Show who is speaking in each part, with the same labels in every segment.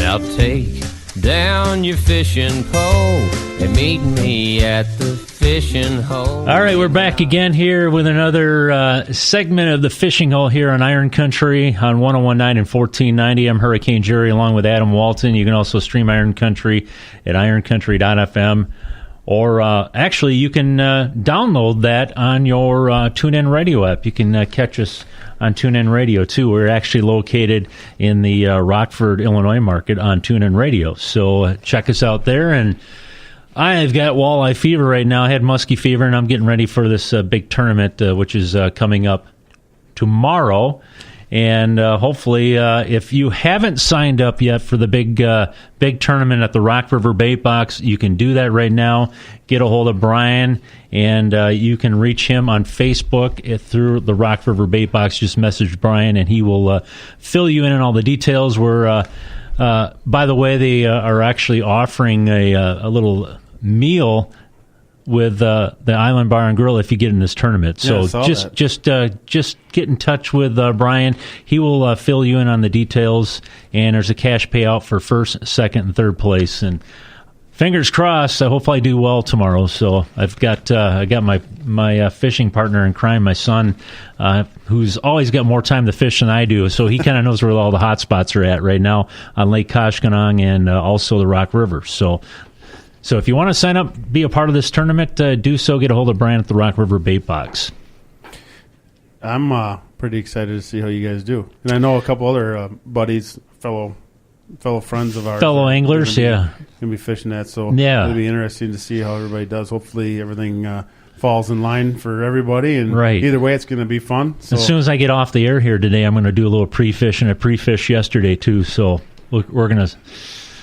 Speaker 1: I'll take down your fishing pole and meet me at the Fishin Hole.
Speaker 2: All right, we're back again here with another segment of the Fishing Hole here on Iron Country on 101.9 and 1490. I'm Hurricane Jerry along with Adam Walton. You can also stream Iron Country at ironcountry.fm. Or actually, you can download that on your TuneIn Radio app. You can catch us on TuneIn Radio, too. We're actually located in the Rockford, Illinois market on TuneIn Radio. So check us out there. And I've got walleye fever right now. I had musky fever, and I'm getting ready for this big tournament, which is coming up tomorrow. And hopefully, if you haven't signed up yet for the big tournament at the Rock River Bait Box, you can do that right now. Get a hold of Brian, and you can reach him on Facebook through the Rock River Bait Box. Just message Brian, and he will fill you in on all the details. We're, by the way, they are actually offering a little meal with the Island Bar and Grill if you get in this tournament. So just get in touch with Brian. He will fill you in on the details, and there's a cash payout for first, second, and third place. And fingers crossed, I hope I do well tomorrow. So I got my fishing partner in crime, my son, who's always got more time to fish than I do. So he kind of knows where all the hot spots are at right now on Lake Koshkonong and also the Rock River. So if you want to sign up, be a part of this tournament, do so. Get a hold of Brian at the Rock River Bait Box.
Speaker 3: I'm pretty excited to see how you guys do. And I know a couple other buddies, fellow friends of ours.
Speaker 2: Fellow anglers,
Speaker 3: going to be fishing that. So it'll be interesting to see how everybody does. Hopefully everything falls in line for everybody. And either way, it's going to be fun. So.
Speaker 2: As soon as I get off the air here today, I'm going to do a little pre-fish, and I pre-fished yesterday too. So we're going to...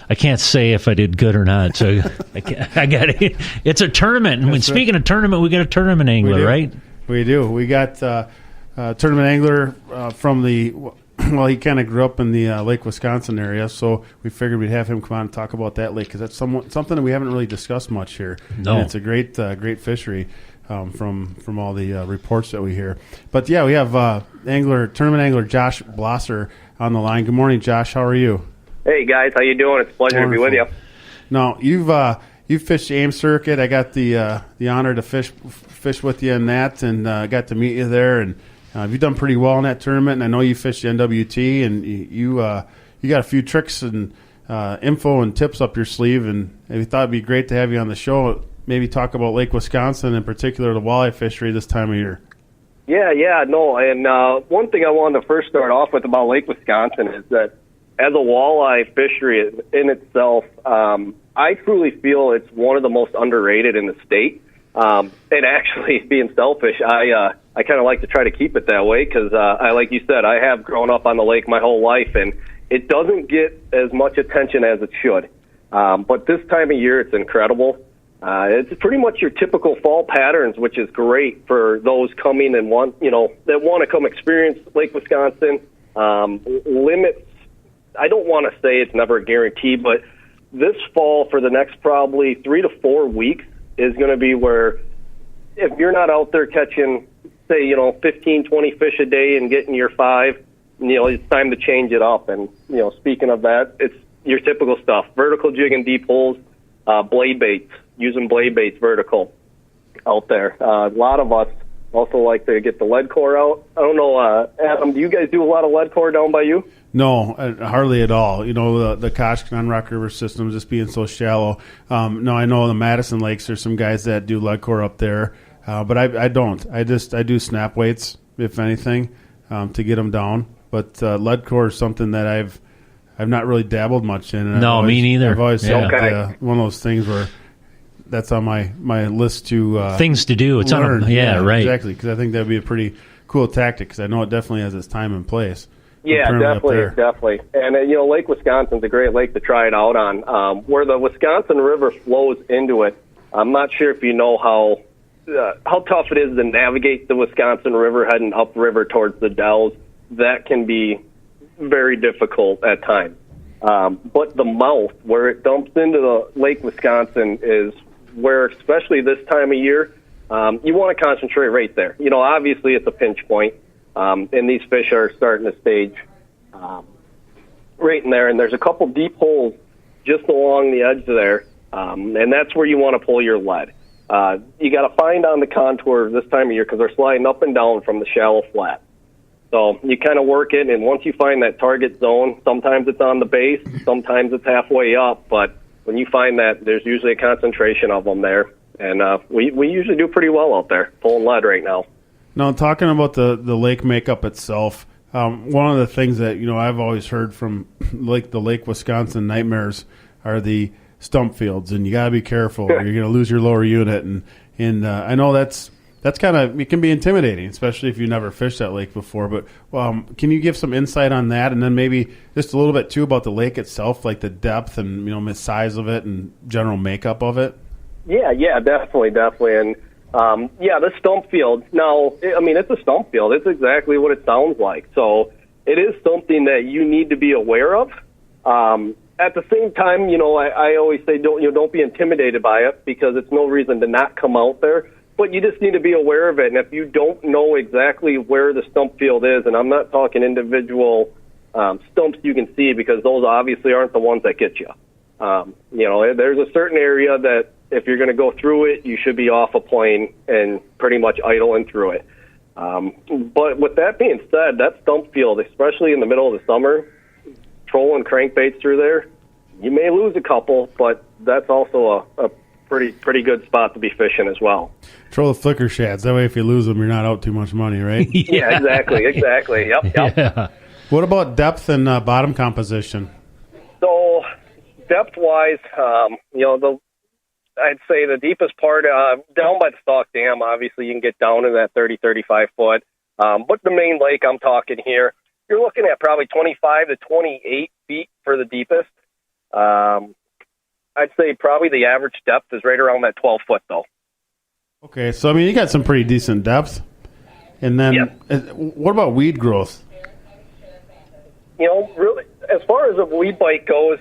Speaker 2: I can't say if I did good or not. So I got it. It's a tournament, and speaking of tournament, we got a tournament angler, right?
Speaker 3: We do. We got a tournament angler from the. Well, he kind of grew up in the Lake Wisconsin area, so we figured we'd have him come on and talk about that lake because that's something that we haven't really discussed much here.
Speaker 2: No,
Speaker 3: and it's a great fishery from all the reports that we hear. But yeah, we have tournament angler Josh Blosser on the line. Good morning, Josh. How are you?
Speaker 4: Hey guys, how you doing? It's a pleasure to be with you.
Speaker 3: No, you've fished the AIM circuit. I got the honor to fish with you in that, and got to meet you there. And you've done pretty well in that tournament. And I know you fished the NWT, and you got a few tricks and info and tips up your sleeve. And we thought it'd be great to have you on the show. Maybe talk about Lake Wisconsin, in particular the walleye fishery this time of year.
Speaker 4: Yeah, no. And one thing I wanted to first start off with about Lake Wisconsin is that, as a walleye fishery in itself, I truly feel it's one of the most underrated in the state. And actually, being selfish, I kind of like to try to keep it that way because, like you said, I have grown up on the lake my whole life, and it doesn't get as much attention as it should. But this time of year, it's incredible. It's pretty much your typical fall patterns, which is great for those coming and that want to come experience Lake Wisconsin. Limits. I don't want to say it's never a guarantee, but this fall for the next probably 3 to 4 weeks is going to be where if you're not out there catching, say, 15, 20 fish a day and getting your 5, it's time to change it up. And, speaking of that, it's your typical stuff, vertical jig and deep holes, blade baits, using blade baits vertical out there. A lot of us also like to get the lead core out. I don't know, Adam, do you guys do a lot of lead core down by you?
Speaker 3: No, hardly at all. The Koshkonong Rock River system just being so shallow. No, I know the Madison Lakes, there's some guys that do lead core up there, but I don't. I do snap weights, if anything, to get them down. But lead core is something that I've not really dabbled much in.
Speaker 2: No, me neither.
Speaker 3: I've always felt one of those things where that's on my list to
Speaker 2: things to do. It's
Speaker 3: learn.
Speaker 2: Right,
Speaker 3: exactly. Because I think that'd be a pretty cool tactic. Because I know it definitely has its time and place.
Speaker 4: Yeah, definitely. And, Lake Wisconsin's a great lake to try it out on. Where the Wisconsin River flows into it, I'm not sure if you know how tough it is to navigate the Wisconsin River heading upriver towards the Dells. That can be very difficult at times. But the mouth, where it dumps into the Lake Wisconsin, is where, especially this time of year, you want to concentrate right there. Obviously it's a pinch point. And these fish are starting to stage right in there, and there's a couple deep holes just along the edge there, and that's where you want to pull your lead. You got to find on the contour this time of year because they're sliding up and down from the shallow flat. So you kind of work it, and once you find that target zone, sometimes it's on the base, sometimes it's halfway up, but when you find that, there's usually a concentration of them there. And we usually do pretty well out there, pulling lead right now.
Speaker 3: Now, talking about the lake makeup itself, one of the things that I've always heard from the Lake Wisconsin nightmares are the stump fields, and you got to be careful. You're going to lose your lower unit, and I know that's kind of, it can be intimidating, especially if you never fished that lake before. But can you give some insight on that, and then maybe just a little bit too about the lake itself, like the depth and the size of it and general makeup of it?
Speaker 4: Yeah, definitely, and the stump field. Now, it's a stump field. It's exactly what it sounds like. So it is something that you need to be aware of. At the same time, I always say don't be intimidated by it because it's no reason to not come out there. But you just need to be aware of it. And if you don't know exactly where the stump field is, and I'm not talking individual stumps you can see because those obviously aren't the ones that get you. There's a certain area that if you're going to go through it, you should be off a plane and pretty much idling through it. But with that being said, that stump field, especially in the middle of the summer, trolling crankbaits through there, you may lose a couple, but that's also a pretty good spot to be fishing as well.
Speaker 3: Troll the flicker shads. That way if you lose them, you're not out too much money, right?
Speaker 4: Yeah, exactly. Yep.
Speaker 3: Yeah. What about depth and bottom composition?
Speaker 4: So depth-wise, I'd say the deepest part, down by the Stock Dam, obviously you can get down in that 30, 35 foot. But the main lake I'm talking here, you're looking at probably 25 to 28 feet for the deepest. I'd say probably the average depth is right around that 12 foot, though.
Speaker 3: Okay, so you got some pretty decent depth. And then what about weed growth?
Speaker 4: Really, as far as a weed bite goes,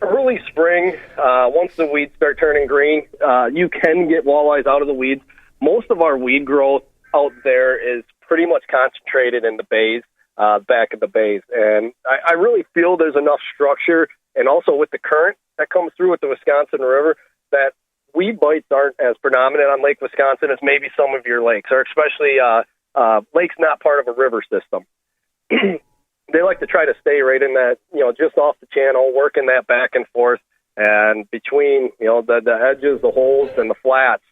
Speaker 4: early spring, once the weeds start turning green, you can get walleyes out of the weeds. Most of our weed growth out there is pretty much concentrated in the bays, back of the bays. And I really feel there's enough structure, and also with the current that comes through with the Wisconsin River, that weed bites aren't as predominant on Lake Wisconsin as maybe some of your lakes, or especially lakes not part of a river system. They like to try to stay right in that, just off the channel, working that back and forth. And between, the edges, the holes, and the flats,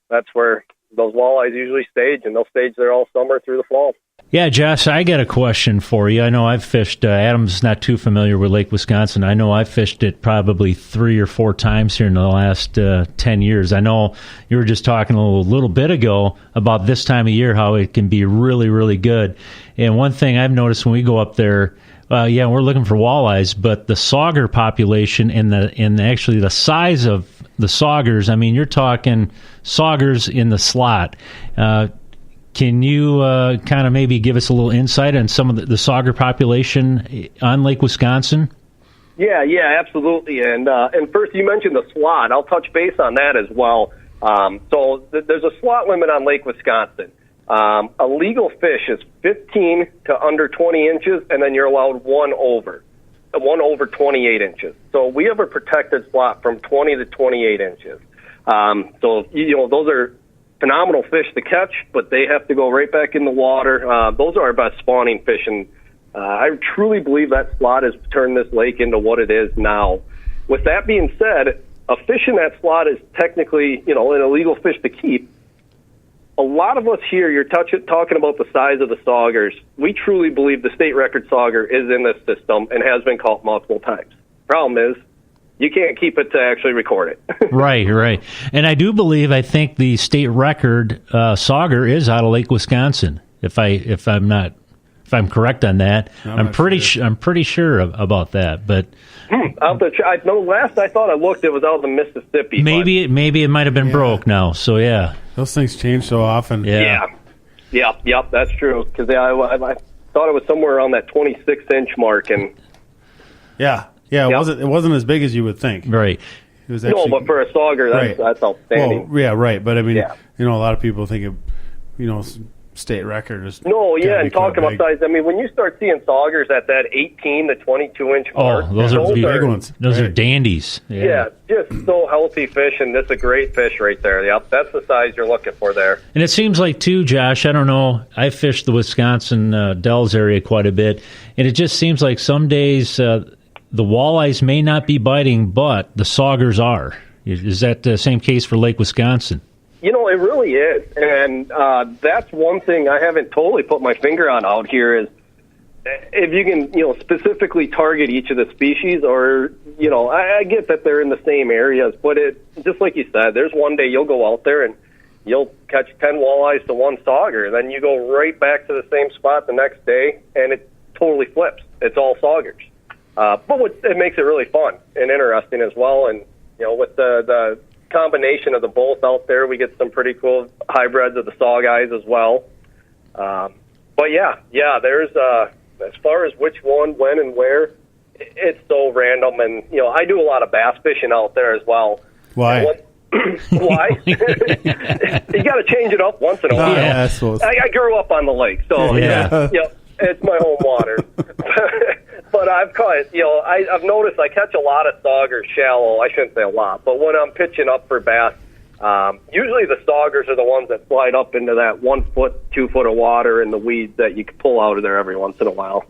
Speaker 4: that's where those walleyes usually stage, and they'll stage there all summer through the fall.
Speaker 2: Yeah, Josh, I got a question for you. I know I've fished, Adam's not too familiar with Lake Wisconsin. I know I've fished it probably 3 or 4 times here in the last 10 years. I know you were just talking a little bit ago about this time of year, how it can be really, really good. And one thing I've noticed when we go up there, we're looking for walleyes, but the sauger population and actually the size of the saugers, you're talking saugers in the slot. Can you kind of maybe give us a little insight on some of the sauger population on Lake Wisconsin?
Speaker 4: Yeah, absolutely. And first, you mentioned the slot. I'll touch base on that as well. So there's a slot limit on Lake Wisconsin. A legal fish is 15 to under 20 inches, and then you're allowed one over 28 inches. So we have a protected slot from 20 to 28 inches. So those are phenomenal fish to catch, but they have to go right back in the water. Those are our best spawning fish, and I truly believe that slot has turned this lake into what it is now. With that being said, a fish in that slot is technically, an illegal fish to keep. A lot of us here, you're talking about the size of the saugers. We truly believe the state record sauger is in this system and has been caught multiple times. Problem is, you can't keep it to actually record it.
Speaker 2: Right. And I do believe, I think the state record sauger is out of Lake Wisconsin. If I'm correct on that, I'm pretty sure about that. But
Speaker 4: I know last I thought I looked, it was out of the Mississippi.
Speaker 2: Maybe it might have been broke now. So yeah,
Speaker 3: those things change so often.
Speaker 4: Yeah, that's true. Because I thought it was somewhere around that 26-inch mark, and
Speaker 3: it wasn't as big as you would think.
Speaker 2: Right.
Speaker 3: It was actually,
Speaker 4: but for a sauger, that's outstanding.
Speaker 3: Well, yeah, right. But a lot of people think of, state record. Is
Speaker 4: No, yeah,
Speaker 3: gotta
Speaker 4: and
Speaker 3: be quite
Speaker 4: talking about
Speaker 3: big.
Speaker 4: size, I mean, when you start seeing saugers at that 18 to 22-inch mark,
Speaker 2: those are
Speaker 3: big ones.
Speaker 2: Those are
Speaker 3: Right.
Speaker 2: dandies.
Speaker 4: Yeah, just so healthy fish, and that's a great fish right there. Yep, that's the size you're looking for there.
Speaker 2: And it seems like, too, Josh, I don't know, I fished the Wisconsin Dells area quite a bit, and it just seems like some days the walleyes may not be biting, but the saugers are. Is that the same case for Lake Wisconsin?
Speaker 4: You know, it really is, and that's one thing I haven't totally put my finger on out here is if you can, specifically target each of the species, or, I get that they're in the same areas, but it, just like you said, there's one day you'll go out there and you'll catch 10 walleyes to one sauger, and then you go right back to the same spot the next day, and it totally flips. It's all saugers. But it makes it really fun and interesting as well, and, with the combination of the both out there, we get some pretty cool hybrids of the saugeyes as well. But yeah, there's as far as which one, when, and where, it's so random. And I do a lot of bass fishing out there as well.
Speaker 3: Why?
Speaker 4: Why? You got to change it up once in a while.
Speaker 3: Yeah, I suppose.
Speaker 4: I grew up on the lake, so it's my home water. But I've caught, I've noticed I catch a lot of saugers shallow. I shouldn't say a lot, but when I'm pitching up for bass, usually the saugers are the ones that slide up into that 1 foot, 2 foot of water in the weeds that you can pull out of there every once in a while.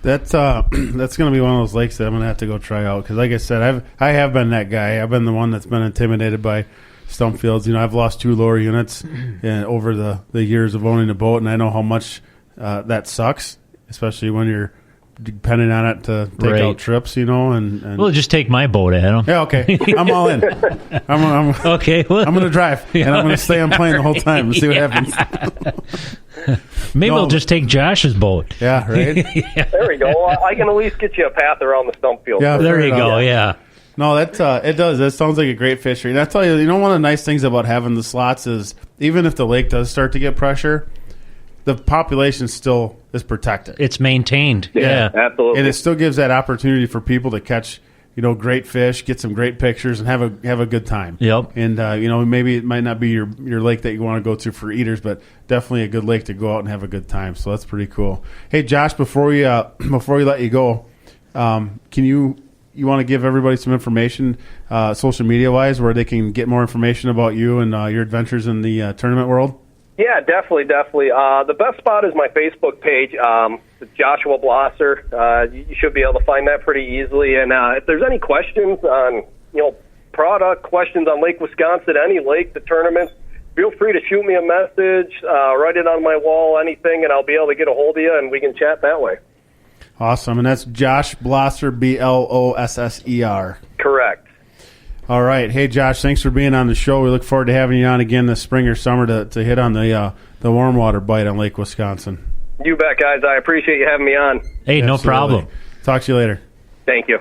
Speaker 3: That's going to be one of those lakes that I'm going to have to go try out because, like I said, I have been that guy. I've been the one that's been intimidated by stump fields. I've lost 2 lower units over the years of owning a boat, and I know how much that sucks, especially when you're depending on it to take out trips, and
Speaker 2: Well, just take my boat, Adam.
Speaker 3: yeah, okay, I'm all in. I'm
Speaker 2: Okay, well,
Speaker 3: I'm going to drive, and I'm going to stay on plane the whole time and see what happens.
Speaker 2: maybe we'll just take Josh's boat.
Speaker 3: Yeah, right.
Speaker 4: There we go. I can at least get you a path around the stump field.
Speaker 3: Yeah,
Speaker 2: There
Speaker 3: fair
Speaker 2: you
Speaker 3: enough.
Speaker 2: go, yeah.
Speaker 3: No, that it does. That sounds like a great fishery. And I tell you, one of the nice things about having the slots is even if the lake does start to get pressure, the population still is protected.
Speaker 2: It's maintained.
Speaker 4: Yeah, absolutely.
Speaker 3: And it still gives that opportunity for people to catch, great fish, get some great pictures, and have a good time.
Speaker 2: Yep.
Speaker 3: And maybe it might not be your lake that you want to go to for eaters, but definitely a good lake to go out and have a good time. So that's pretty cool. Hey, Josh, before we let you go, can you want to give everybody some information, social media wise, where they can get more information about you and your adventures in the tournament world?
Speaker 4: Yeah, definitely. The best spot is my Facebook page, Joshua Blosser. You should be able to find that pretty easily. And if there's any questions on, product questions on Lake Wisconsin, any lake, the tournaments, feel free to shoot me a message, write it on my wall, anything, and I'll be able to get a hold of you, and we can chat that way.
Speaker 3: Awesome. And that's Josh Blosser, Blosser.
Speaker 4: Correct.
Speaker 3: All right. Hey, Josh, thanks for being on the show. We look forward to having you on again this spring or summer to hit on the warm water bite on Lake Wisconsin.
Speaker 4: You bet, guys. I appreciate you having me on.
Speaker 2: Hey, no
Speaker 3: Absolutely.
Speaker 2: problem.
Speaker 3: Talk to you later.
Speaker 4: Thank you.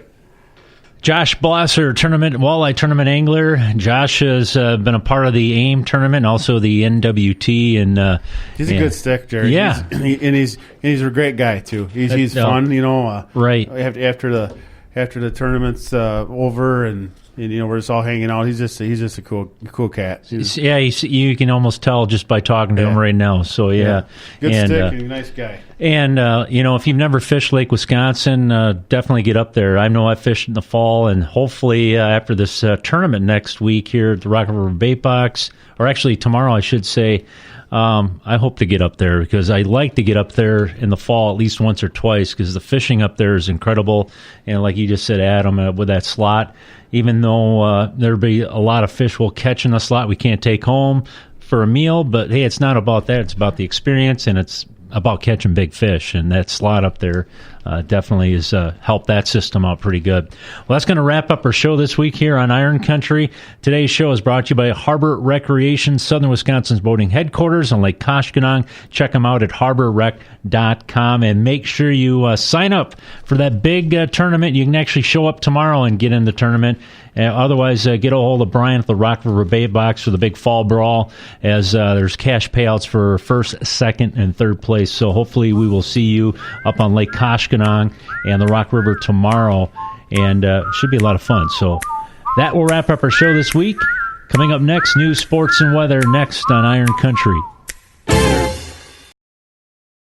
Speaker 2: Josh Blosser, walleye tournament angler. Josh has been a part of the AIM tournament, and also the NWT, and
Speaker 3: He's a good stick, Jerry.
Speaker 2: Yeah.
Speaker 3: He's a great guy too. He's fun,
Speaker 2: right.
Speaker 3: After the tournament's over and we're just all hanging out. He's just a cool cat.
Speaker 2: You can almost tell just by talking to him right now. So yeah.
Speaker 3: Good
Speaker 2: and,
Speaker 3: stick and a nice guy.
Speaker 2: And if you've never fished Lake Wisconsin, definitely get up there. I know I fished in the fall, and hopefully after this tournament next week here at the Rock River Bait Box, or actually tomorrow, I should say. I hope to get up there because I like to get up there in the fall at least once or twice because the fishing up there is incredible. And like you just said, Adam, with that slot, even though there'll be a lot of fish we'll catch in the slot we can't take home for a meal, but hey, it's not about that. It's about the experience, and it's about catching big fish, and that slot up there definitely has helped that system out pretty good. Well, that's going to wrap up our show this week here on Iron Country. Today's show is brought to you by Harbor Recreation, Southern Wisconsin's boating headquarters on Lake Koshkonong. Check them out at harborrec.com, and make sure you sign up for that big tournament. You can actually show up tomorrow and get in the tournament. Otherwise, get a hold of Brian at the Rock River Bait Box for the big fall brawl, as there's cash payouts for first, second, and third place. So hopefully we will see you up on Lake Koshkonong and the Rock River tomorrow, and it should be a lot of fun. So that will wrap up our show this week. Coming up next, news, sports, and weather next on Iron Country.